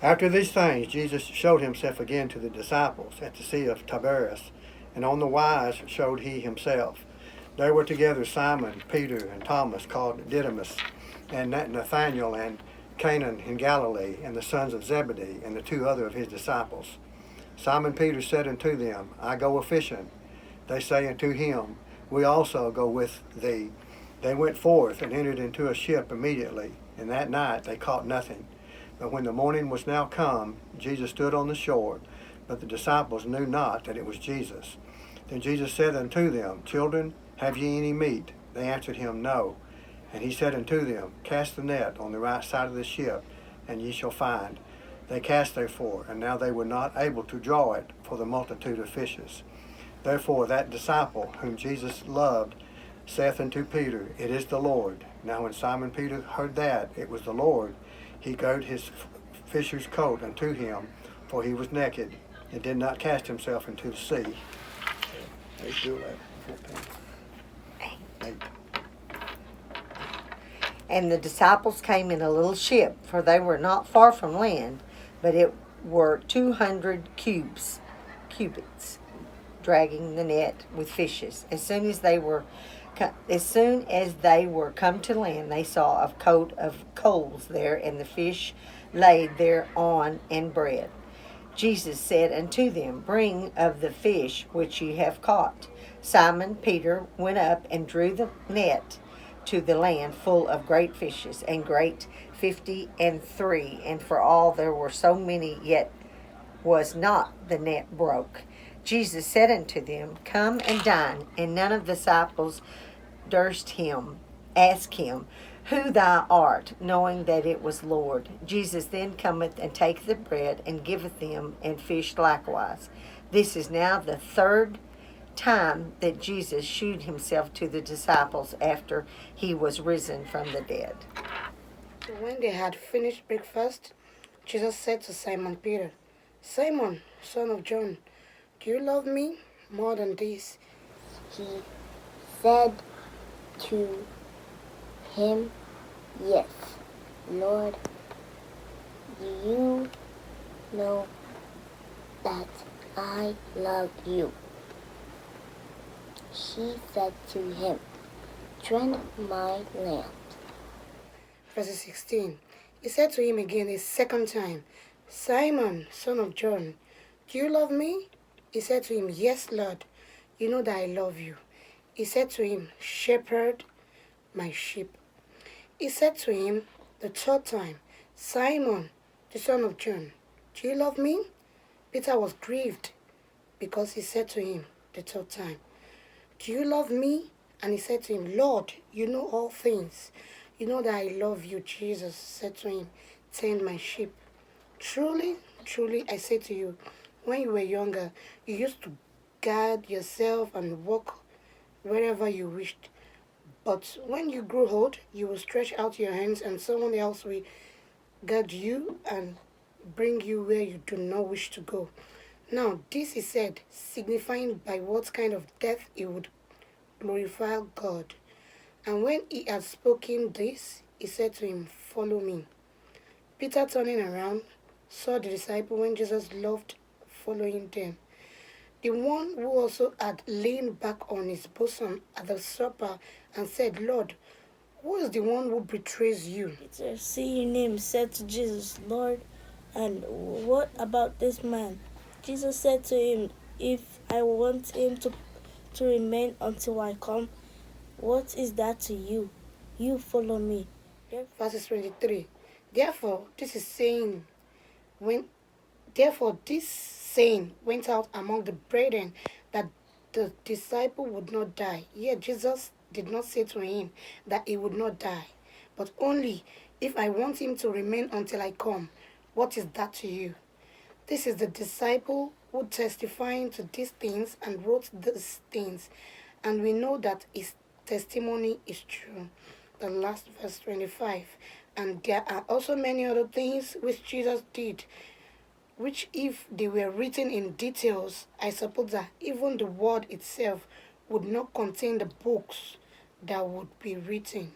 After these things, Jesus showed himself again to the disciples at the Sea of Tiberias, and on the wise showed he himself. There were together Simon, Peter, and Thomas, called Didymus, and Nathanael, and Canaan in Galilee, and the sons of Zebedee, and the two other of his disciples. Simon Peter said unto them, I go a fishing. They say unto him, We also go with thee. They went forth and entered into a ship immediately, and that night they caught nothing. But when the morning was now come, Jesus stood on the shore, but the disciples knew not that it was Jesus. Then Jesus said unto them, Children, have ye any meat? They answered him, No. And he said unto them, Cast the net on the right side of the ship, and ye shall find. They cast therefore, and now they were not able to draw it for the multitude of fishes. Therefore that disciple whom Jesus loved saith unto Peter, It is the Lord. Now when Simon Peter heard that it was the Lord, he girded his fisher's coat unto him, for he was naked, and did not cast himself into the sea. 8 through 11, 14. 8. And the disciples came in a little ship, for they were not far from land, but it were 200 cubits, dragging the net with fishes. As soon as they were come to land, they saw a coat of coals there, and the fish laid thereon, and bread. Jesus said unto them, Bring of the fish which ye have caught. Simon Peter went up and drew the net to the land full of great fishes, and great 53, and for all there were so many, yet was not the net broke. Jesus said unto them, Come and dine. And none of the disciples durst ask him, Who thou art, knowing that it was Lord. Jesus then cometh and taketh the bread, and giveth them, and fish likewise. This is now the third time that Jesus shewed himself to the disciples after he was risen from the dead. So when they had finished breakfast, Jesus said to Simon Peter, Simon, son of John, do you love me more than this? He said to him, Yes, Lord, you know that I love you. He said to him, Tend my lamb. Verse 16. He said to him again a second time, Simon, son of John, do you love me? He said to him, Yes, Lord, you know that I love you. He said to him, Shepherd my sheep. He said to him the third time, Simon, the son of John, do you love me? Peter was grieved because he said to him the third time, Do you love me? And he said to him, Lord, you know all things. You know that I love you. Jesus said to him, Tend my sheep. Truly, truly, I say to you, when you were younger, you used to guard yourself and walk wherever you wished. But when you grow old, you will stretch out your hands and someone else will guard you and bring you where you do not wish to go. Now, this is said, signifying by what kind of death he would glorify God. And when he had spoken this, he said to him, Follow me. Peter, turning around, saw the disciple when Jesus loved following them. The one who also had leaned back on his bosom at the supper and said, Lord, who is the one who betrays you? Peter, seeing him, said to Jesus, Lord, and what about this man? Jesus said to him, If I want him to remain until I come, what is that to you? You follow me. Verses 23. Therefore, this saying went out among the brethren that the disciple would not die. Yet Jesus did not say to him that he would not die, but only, If I want him to remain until I come, what is that to you? This is the disciple who testifying to these things and wrote these things, and we know that his testimony is true. The last verse 25. And there are also many other things which Jesus did, which if they were written in details, I suppose that even the word itself would not contain the books that would be written.